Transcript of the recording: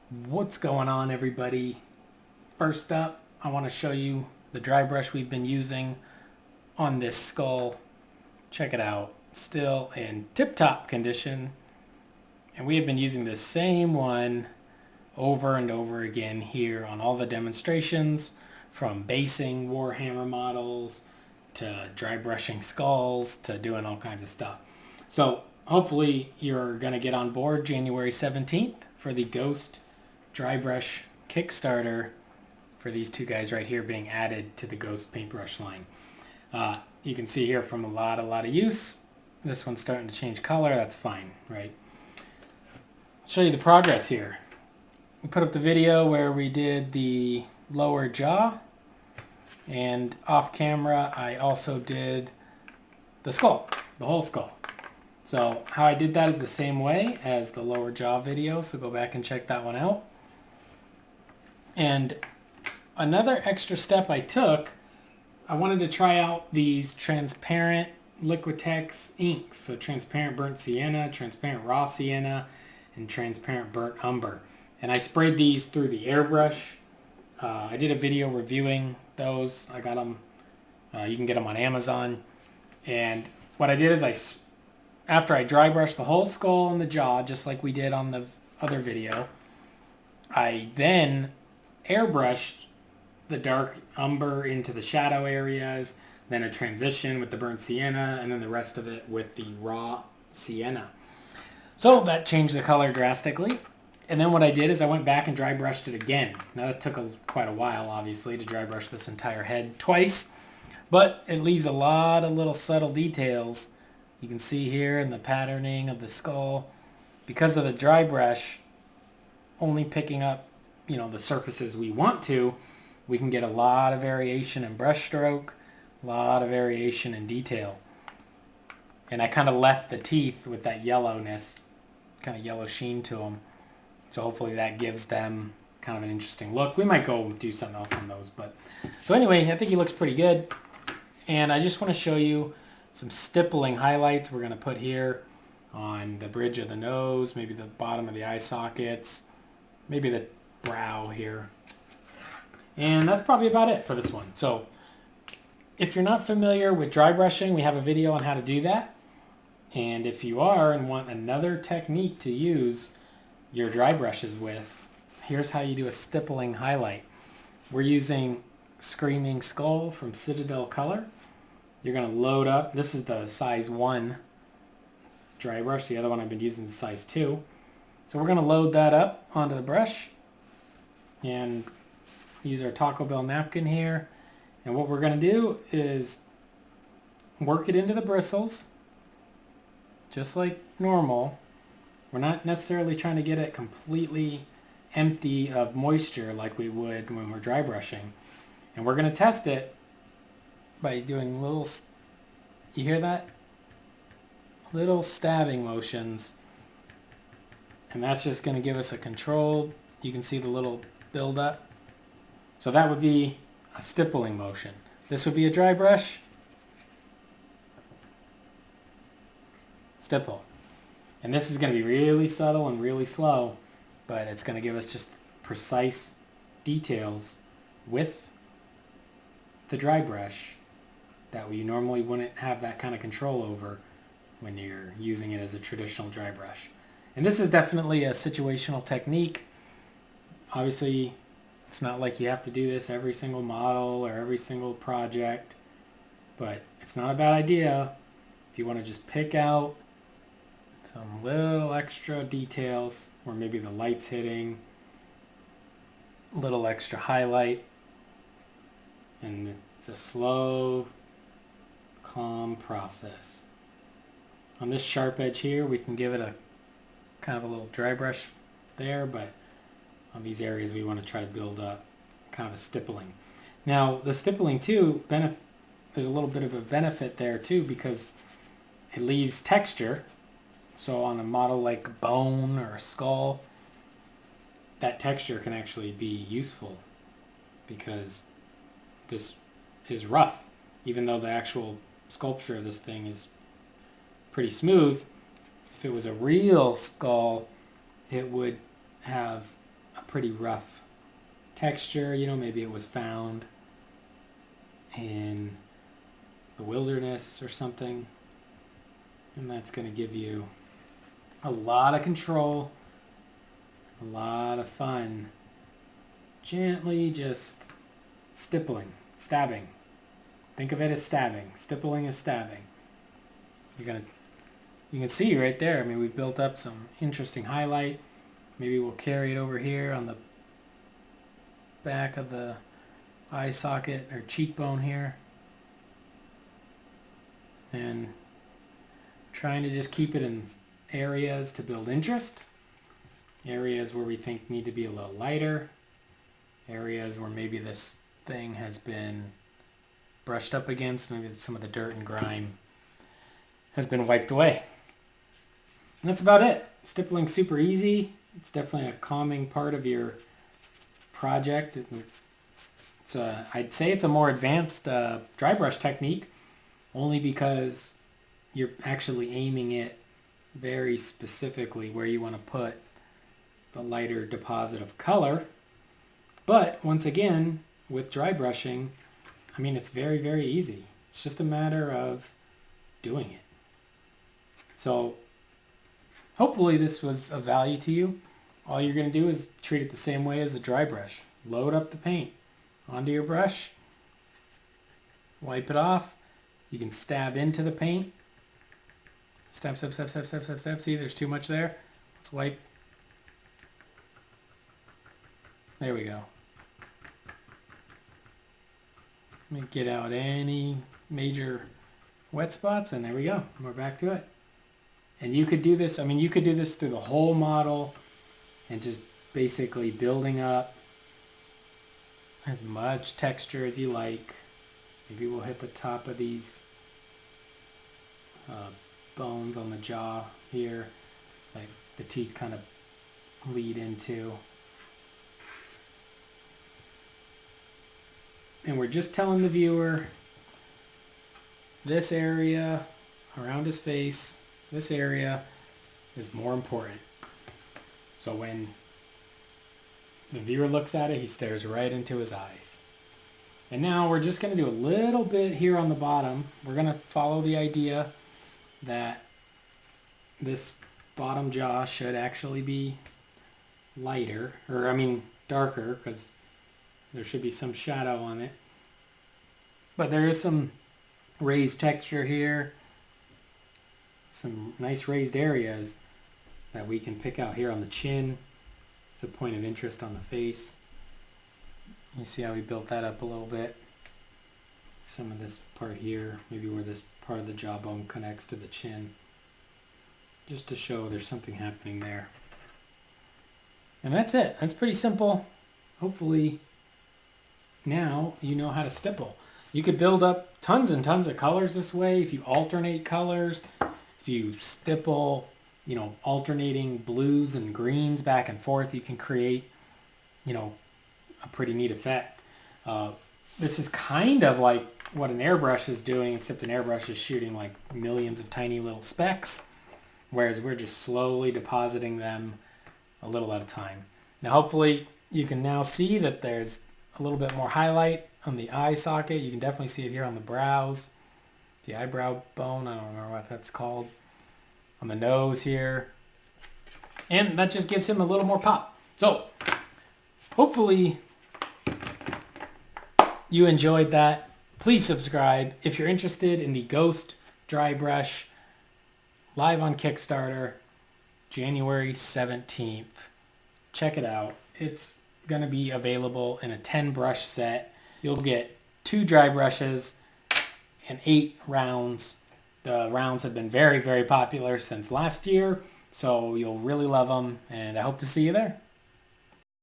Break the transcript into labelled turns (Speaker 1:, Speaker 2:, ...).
Speaker 1: What's going on, everybody? First up, I want to show you the dry brush we've been using on this skull. Check it out, still in tip-top condition, and we have been using the same one over and over again here on all the demonstrations, from basing Warhammer models to dry brushing skulls to doing all kinds of stuff. So hopefully you're going to get on board January 17th for the Ghost dry brush Kickstarter for these two guys right here being added to the Ghost paintbrush line. You can see here from a lot of use. This one's starting to change color. That's fine, right? I'll show you the progress here. We put up the video where we did the lower jaw, and off camera I also did the skull, the whole skull. So how I did that is the same way as the lower jaw video, so go back and check that one out. And another extra step I took, I wanted to try out these transparent Liquitex inks. So transparent burnt sienna, transparent raw sienna, and transparent burnt umber. And I sprayed these through the airbrush. I did a video reviewing those. I got them, you can get them on Amazon. And what I did is after I dry brushed the whole skull and the jaw, just like we did on the other video, I then airbrushed the dark umber into the shadow areas, then a transition with the burnt sienna, and then the rest of it with the raw sienna. So that changed the color drastically. And then what I did is I went back and dry brushed it again. Now that took quite a while, obviously, to dry brush this entire head twice, but it leaves a lot of little subtle details. You can see here in the patterning of the skull, because of the dry brush only picking up the surfaces we want to, we can get a lot of variation in brush stroke, a lot of variation in detail. And I kind of left the teeth with that yellowness, kind of yellow sheen to them. So hopefully that gives them kind of an interesting look. We might go do something else on those. So anyway, I think he looks pretty good. And I just want to show you some stippling highlights we're going to put here on the bridge of the nose, maybe the bottom of the eye sockets, maybe the brow here. And that's probably about it for this one. So if you're not familiar with dry brushing, we have a video on how to do that. And if you are and want another technique to use your dry brushes with, here's how you do a stippling highlight. We're using Screaming Skull from Citadel Color. You're going to load up, this is the size 1 dry brush, the other one I've been using is size 2. So we're going to load that up onto the brush and use our Taco Bell napkin here. And what we're going to do is work it into the bristles, just like normal. We're not necessarily trying to get it completely empty of moisture like we would when we're dry brushing. And we're going to test it by doing little, you hear that? Little stabbing motions. And that's just going to give us a controlled, you can see the little build-up. So that would be a stippling motion. This would be a dry brush. Stipple. And this is going to be really subtle and really slow, but it's going to give us just precise details with the dry brush that we normally wouldn't have that kind of control over when you're using it as a traditional dry brush. And this is definitely a situational technique. Obviously, it's not like you have to do this every single model or every single project, but it's not a bad idea if you want to just pick out some little extra details where maybe the light's hitting, little extra highlight, and it's a slow, calm process. On this sharp edge here, we can give it a kind of a little dry brush there, but on these areas we want to try to build up kind of a stippling. Now the stippling too, there's a little bit of a benefit there too, because it leaves texture. So on a model like a bone or a skull, that texture can actually be useful because this is rough. Even though the actual sculpture of this thing is pretty smooth, if it was a real skull, it would have a pretty rough texture. You know, maybe it was found in the wilderness or something. And that's going to give you a lot of control, a lot of fun. Gently just stippling, stabbing. Think of it as stabbing. Stippling is stabbing. You can see right there. I mean, we've built up some interesting highlight. Maybe we'll carry it over here on the back of the eye socket or cheekbone here. And trying to just keep it in areas to build interest. Areas where we think need to be a little lighter. Areas where maybe this thing has been brushed up against, maybe some of the dirt and grime has been wiped away. And that's about it. Stippling's super easy. It's definitely a calming part of your project. I'd say it's a more advanced dry brush technique, only because you're actually aiming it very specifically where you want to put the lighter deposit of color. But once again, with dry brushing, I mean, it's very, very easy. It's just a matter of doing it. So hopefully this was of value to you. All you're going to do is treat it the same way as a dry brush. Load up the paint onto your brush, wipe it off. You can stab into the paint. Stab, stab, stab, stab, stab, stab, stab. See, there's too much there. Let's wipe. There we go. Let me get out any major wet spots, and there we go. We're back to it. And you could do this, I mean, you could do this through the whole model and just basically building up as much texture as you like. Maybe we'll hit the top of these bones on the jaw here, like the teeth kind of lead into. And we're just telling the viewer this area around his face, this area is more important. So when the viewer looks at it, he stares right into his eyes. And now we're just going to do a little bit here on the bottom. We're going to follow the idea that this bottom jaw should actually be lighter, or I mean darker, because there should be some shadow on it. But there is some raised texture here, some nice raised areas that we can pick out here on the chin. It's a point of interest on the face. You see how we built that up a little bit. Some of this part here, maybe where this part of the jawbone connects to the chin, just to show there's something happening there. And that's it. That's pretty simple. Hopefully now you know how to stipple. You could build up tons and tons of colors this way if you alternate colors, if you stipple, you know, alternating blues and greens back and forth, you can create, you know, a pretty neat effect. This is kind of like what an airbrush is doing, except an airbrush is shooting like millions of tiny little specks, whereas we're just slowly depositing them a little at a time. Now hopefully you can now see that there's a little bit more highlight on the eye socket. You can definitely see it here on the brows, the eyebrow bone, I don't remember what that's called, on the nose here. And that just gives him a little more pop. So hopefully you enjoyed that. Please subscribe if you're interested in the Ghost Dry Brush, live on Kickstarter, January 17th. Check it out. It's going to be available in a 10 brush set. You'll get 2 dry brushes and 8 rounds. The rounds have been very, very popular since last year, so you'll really love them, and I hope to see you there.